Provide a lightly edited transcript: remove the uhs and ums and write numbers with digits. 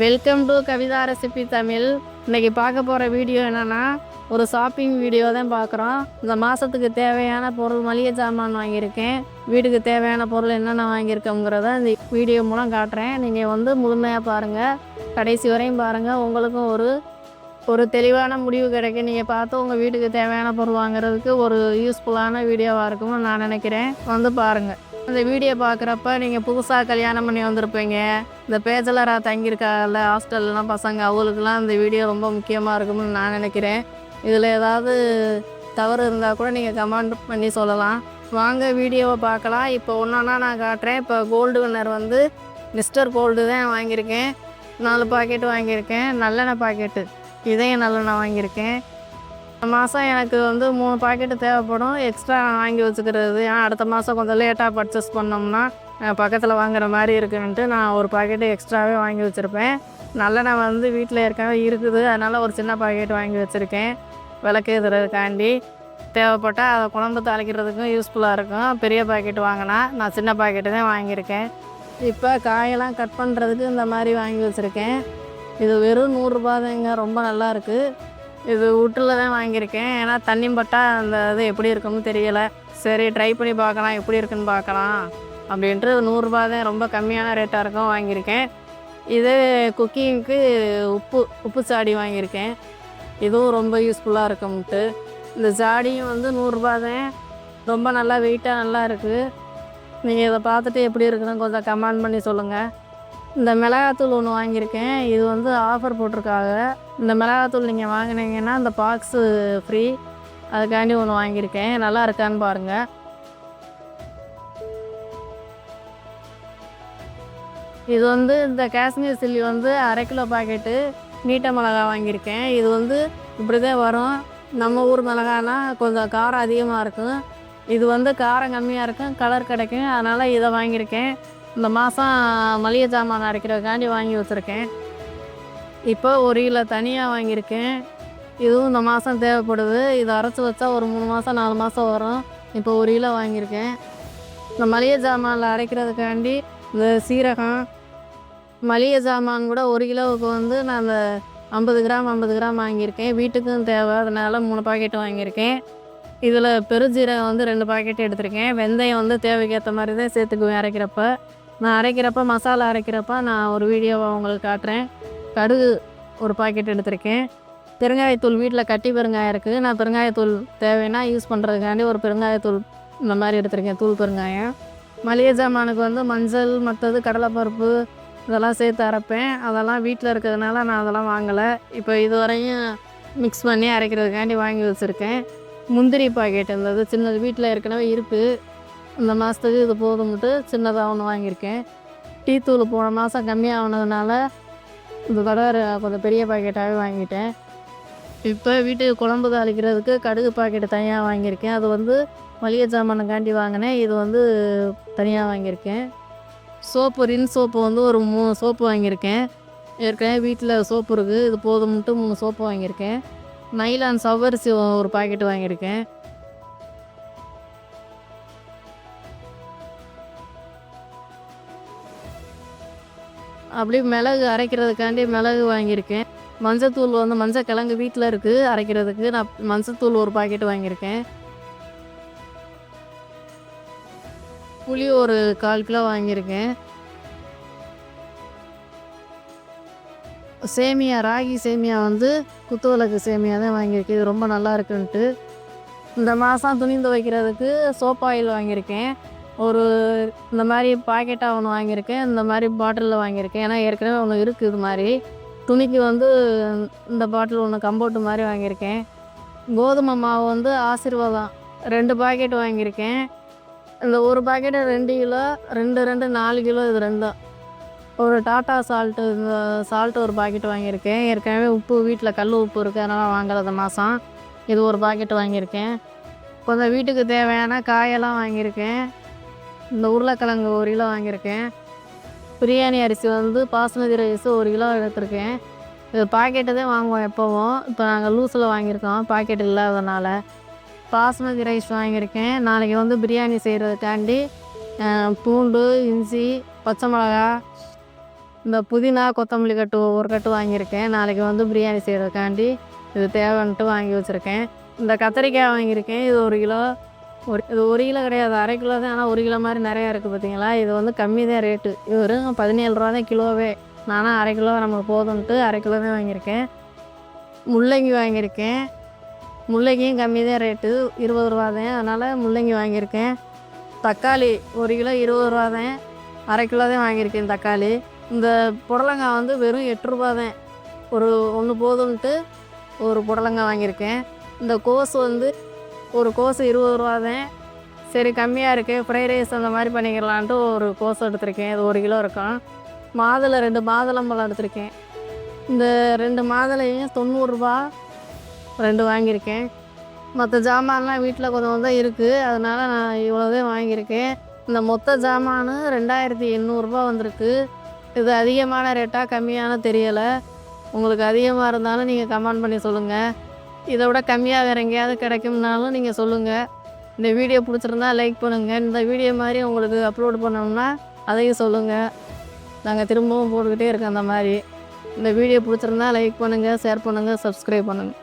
Welcome to Kavitha recipe Tamil. இன்றைக்கி பார்க்க போகிற வீடியோ என்னென்னா, ஒரு ஷாப்பிங் வீடியோ தான் பார்க்குறோம். இந்த மாதத்துக்கு தேவையான பொருள் மளிகை சாமான் வாங்கியிருக்கேன். வீட்டுக்கு தேவையான பொருள் என்னென்ன வாங்கியிருக்கோங்கிறத இந்த வீடியோ மூலம் காட்டுறேன். நீங்கள் முழுமையாக பாருங்கள், கடைசி வரையும் பாருங்கள். உங்களுக்கும் ஒரு தெளிவான முடிவு கிடைக்கும். நீங்கள் பார்த்து உங்கள் வீட்டுக்கு தேவையான பொருள் வாங்குறதுக்கு ஒரு யூஸ்ஃபுல்லான வீடியோவாக இருக்கும்னு நான் நினைக்கிறேன். பாருங்கள். இந்த வீடியோ பார்க்குறப்ப நீங்கள் புதுசாக கல்யாணம் பண்ணி வந்திருப்பீங்க, இந்த பேச்சலராக தங்கியிருக்காங்கல்ல ஹாஸ்டல்லாம் பசங்க, அவங்களுக்குலாம் இந்த வீடியோ ரொம்ப முக்கியமாக இருக்கும்னு நான் நினைக்கிறேன். இதில் ஏதாவது தவறு இருந்தால் கூட நீங்கள் கமெண்ட் பண்ணி சொல்லலாம். வாங்க வீடியோவை பார்க்கலாம். இப்போ ஒன்றா நான் காட்டுறேன். இப்போ கோல்டு வின்னர் மிஸ்டர் கோல்டு தான் வாங்கியிருக்கேன். 4 பாக்கெட்டு வாங்கியிருக்கேன். நல்லெண்ணெய் பாக்கெட்டு, இதையும் நல்லெண்ணெய் வாங்கியிருக்கேன். மாதம் எனக்கு 3 பாக்கெட்டு தேவைப்படும். எக்ஸ்ட்ரா நான் வாங்கி வச்சுக்கிறது. ஏன்னா அடுத்த மாதம் கொஞ்சம் லேட்டாக பர்ச்சேஸ் பண்ணோம்னா பக்கத்தில் வாங்குற மாதிரி இருக்குன்ட்டு நான் ஒரு பாக்கெட்டு எக்ஸ்ட்ராவே வாங்கி வச்சுருப்பேன். நல்லெண்ணெய் வீட்டில் ஏற்கனவே இருக்குது, அதனால் ஒரு சின்ன பாக்கெட் வாங்கி வச்சுருக்கேன். விளக்கு ஏற்றுறதுக்காண்டி தேவைப்பட்டால் அதை குழம்பு தாளிக்கிறதுக்கும் யூஸ்ஃபுல்லாக இருக்கும். பெரிய பாக்கெட் வாங்கினா நான் சின்ன பாக்கெட்டு தான் வாங்கியிருக்கேன். இப்போ காயெல்லாம் கட் பண்ணுறதுக்கு இந்த மாதிரி வாங்கி வச்சுருக்கேன். இது வெறும் 100 ரூபா தாங்க. ரொம்ப நல்லாயிருக்கு. இது உட்டில் தான் வாங்கியிருக்கேன். ஏன்னா தண்ணி பட்டால் அந்த இது எப்படி இருக்குன்னு தெரியலை. சரி ட்ரை பண்ணி பார்க்கலாம், எப்படி இருக்குன்னு பார்க்கலாம் அப்படின்ட்டு 100 ரூபா தான், ரொம்ப கம்மியான ரேட்டாக இருக்கும், வாங்கியிருக்கேன். இது குக்கிங்க்கு உப்பு சாடி வாங்கியிருக்கேன். இதுவும் ரொம்ப யூஸ்ஃபுல்லாக இருக்கும்ட்டு. இந்த சாடியும் 100 ரூபா தான். ரொம்ப நல்லா வெயிட்டாக நல்லா இருக்குது. நீங்கள் இதை பார்த்துட்டு எப்படி இருக்குன்னு கொஞ்சம் கமெண்ட் பண்ணி சொல்லுங்கள். இந்த மிளகாத்தூள் ஒன்று வாங்கியிருக்கேன். இது ஆஃபர் போட்டிருக்காங்க. இந்த மிளகாத்தூள் நீங்கள் வாங்கினீங்கன்னா இந்த பாக்ஸு ஃப்ரீ, அதுக்காண்டி ஒன்று வாங்கியிருக்கேன். நல்லா இருக்கான்னு பாருங்கள். இது இந்த காஷ்மீர் சில்லி 1/2 கிலோ பாக்கெட்டு நீட்ட மிளகா வாங்கியிருக்கேன். இது இப்படி தான் வரும். நம்ம ஊர் மிளகானா கொஞ்சம் காரம் அதிகமாக இருக்கும். இது காரம் கம்மியாக இருக்கும், கலர் கிடைக்கும். அதனால் இதை வாங்கியிருக்கேன். இந்த மாதம் மளிகை சாமான் அரைக்கிறதுக்காண்டி வாங்கி வச்சுருக்கேன். இப்போ 1 கிலோ தனியாக வாங்கியிருக்கேன். இதுவும் இந்த மாதம் தேவைப்படுது. இதை அரைச்சி வச்சா ஒரு 3 மாதம் 4 மாதம் வரும். இப்போ 1 கிலோ வாங்கியிருக்கேன். இந்த மளிகை சாமானில் அரைக்கிறதுக்காண்டி இந்த சீரகம், மளிகை சாமான் கூட 1 கிலோவுக்கு நான் அந்த 50 கிராம் வாங்கியிருக்கேன். வீட்டுக்கும் தேவை, அதனால் 3 பாக்கெட்டு வாங்கியிருக்கேன். இதில் பெருஞ்சீரகம் 2 பாக்கெட்டு எடுத்திருக்கேன். வெந்தயம் தேவைக்கேற்ற மாதிரி தான் சேர்த்துக்குவேன் அரைக்கிறப்ப. நான் அரைக்கிறப்ப மசாலா அரைக்கிறப்ப நான் ஒரு வீடியோவை உங்களுக்கு காட்டுறேன். கடுகு 1 பாக்கெட் எடுத்திருக்கேன். பெருங்காயத்தூள் வீட்டில் கட்டி பெருங்காயம் இருக்குது. நான் பெருங்காயத்தூள் தேவைன்னா யூஸ் பண்ணுறதுக்காண்டி ஒரு பெருங்காயத்தூள் இந்த மாதிரி எடுத்திருக்கேன், தூள் பெருங்காயம். மளிகை சாமானுக்கு மஞ்சள், மற்றது கடலைப்பருப்பு இதெல்லாம் சேர்த்து அரைப்பேன். அதெல்லாம் வீட்டில் இருக்கிறதுனால நான் அதெல்லாம் வாங்கலை. இப்போ இதுவரையும் மிக்ஸ் பண்ணி அரைக்கிறதுக்காண்டி வாங்கி வச்சுருக்கேன். முந்திரி பாக்கெட் இருந்தது சின்னது, வீட்டில் ஏற்கனவே இருக்குது. இந்த மாதத்துக்கு இது போதும்ட்டு சின்னதாக ஒன்று வாங்கியிருக்கேன். டீ தூள் போன மாதம் கம்மியானதுனால இந்த தடவை கொஞ்சம் பெரிய பாக்கெட்டாகவே வாங்கிட்டேன். இப்போ வீட்டுக்கு குழம்பு தாளிக்கிறதுக்கு கடுகு பாக்கெட்டு தனியாக வாங்கியிருக்கேன். அது மளிகை சாமானுக்காண்டி வாங்கினேன். இது தனியாக வாங்கியிருக்கேன். ரின் சோப்பு ஒரு 3 சோப்பு வாங்கியிருக்கேன். ஏற்கனவே வீட்டில் சோப்பு இருக்குது, இது போதும்ட்டு 3 சோப்பு வாங்கியிருக்கேன். நைலான் சவ்வரிசி 1 பாக்கெட்டு வாங்கியிருக்கேன். அப்படி மிளகு அரைக்கிறதுக்காண்டி மிளகு வாங்கியிருக்கேன். மஞ்சத்தூள் மஞ்சள் கிழங்கு வீட்டில் இருக்குது அரைக்கிறதுக்கு. நான் மஞ்சத்தூள் 1 பாக்கெட்டு வாங்கியிருக்கேன். புளி 1/4 கிலோ வாங்கியிருக்கேன். சேமியா, ராகி சேமியா குத்துவிளக்கு சேமியா தான் வாங்கியிருக்கேன். இது ரொம்ப நல்லா இருக்குன்ட்டு. இந்த மாதம் துணி துவைக்கிறதுக்கு சோப் ஆயில் வாங்கியிருக்கேன். இந்த மாதிரி பாக்கெட்டாக ஒன்று வாங்கியிருக்கேன். இந்த மாதிரி பாட்டிலில் வாங்கியிருக்கேன். ஏன்னா ஏற்கனவே ஒன்று இருக்குது இது மாதிரி. துணிக்கு இந்த பாட்டில் ஒன்று கம்போட்டு மாதிரி வாங்கியிருக்கேன். கோதுமை மாவு ஆசீர்வாதம் 2 பாக்கெட் வாங்கியிருக்கேன். இந்த 1 பாக்கெட்டு 2 கிலோ, 2 4 கிலோ. இது ரெண்டும். ஒரு டாட்டா சால்ட்டு, இந்த சால்ட்டு 1 பாக்கெட்டு வாங்கியிருக்கேன். ஏற்கனவே உப்பு வீட்டில் கல் உப்பு இருக்குது, அதனால் வாங்கலை இந்த மாதம். இது 1 பாக்கெட்டு வாங்கியிருக்கேன். கொஞ்சம் வீட்டுக்கு தேவையான காயெல்லாம் வாங்கியிருக்கேன். இந்த உருளைக்கிழங்கு 1 கிலோ வாங்கியிருக்கேன். பிரியாணி அரிசி பாஸ்மதி ரைஸ் 1 கிலோ எடுத்திருக்கேன். இது பாக்கெட்டு தான் வாங்குவோம் எப்போவும். இப்போ நாங்கள் லூஸில் வாங்கியிருக்கோம், பாக்கெட் இல்லாததுனால. பாஸ்மதி ரைஸ் வாங்கியிருக்கேன். நாளைக்கு பிரியாணி செய்கிறதுக்காண்டி பூண்டு, இஞ்சி, பச்சை மிளகா, இந்த புதினா கொத்தமல்லி கட்டு ஒவ்வொரு கட்டு வாங்கியிருக்கேன். நாளைக்கு வந்து பிரியாணி செய்கிறதுக்காண்டி இது தேவைன்ட்டு வாங்கி வச்சுருக்கேன். இந்த கத்திரிக்காய் வாங்கியிருக்கேன். இது 1 கிலோ. இது 1 கிலோ கிடையாது, அரை கிலோ தான். ஆனால் 1 கிலோ மாதிரி நிறையா இருக்குது பார்த்தீங்களா. இது வந்து கம்மி தான் ரேட்டு. இது வெறும் 17 ரூபா தான் கிலோவே. நானும் அரை கிலோ நமக்கு போதும்ன்ட்டு அரை கிலோ தான் வாங்கியிருக்கேன். முள்ளங்கி வாங்கியிருக்கேன். முள்ளங்கியும் கம்மி தான் ரேட்டு, 20 ரூபா தான். அதனால் முள்ளங்கி வாங்கியிருக்கேன். தக்காளி 1 கிலோ 20 ரூபா தான். அரை கிலோ தான் வாங்கியிருக்கேன் தக்காளி. இந்த புடலங்காய் வந்து வெறும் 8 ரூபா தான். ஒன்று போதும்ன்ட்டு ஒரு புடலங்காய் வாங்கியிருக்கேன். இந்த கோஸு வந்து ஒரு கோஸு 20 ரூபா தான். சரி கம்மியாக இருக்குது, ஃப்ரைட் ரைஸ் அந்த மாதிரி பண்ணிக்கலான்ட்டு ஒரு கோஸ் எடுத்திருக்கேன். இது 1 கிலோ இருக்கும். மாதுளை 2 மாதுளம்பழம் எடுத்திருக்கேன். இந்த 2 மாதுளையும் 90 ரூபா 2 வாங்கியிருக்கேன். மற்ற ஜாமான்லாம் வீட்டில் கொஞ்சம் தான் இருக்குது, அதனால் நான் இவ்வளோதான் வாங்கியிருக்கேன். இந்த மொத்த ஜாமான் 2800 ரூபா வந்திருக்கு. இது அதிகமான ரேட்டா கம்மியான தெரியலை. உங்களுக்கு அதிகமாக இருந்தாலும் நீங்கள் கமெண்ட் பண்ணி சொல்லுங்கள். இதை விட கம்மியாக வேறு எங்கேயாவது கிடைக்கும்னாலும் நீங்கள் சொல்லுங்கள். இந்த வீடியோ பிடிச்சிருந்தா லைக் பண்ணுங்கள். இந்த வீடியோ மாதிரி உங்களுக்கு அப்லோட் பண்ணோம்னா அதையும் சொல்லுங்கள். நாங்கள் திரும்பவும் போட்டுக்கிட்டே இருக்கோம் அந்த மாதிரி. இந்த வீடியோ பிடிச்சிருந்தா லைக் பண்ணுங்கள், ஷேர் பண்ணுங்கள், சப்ஸ்கிரைப் பண்ணுங்கள்.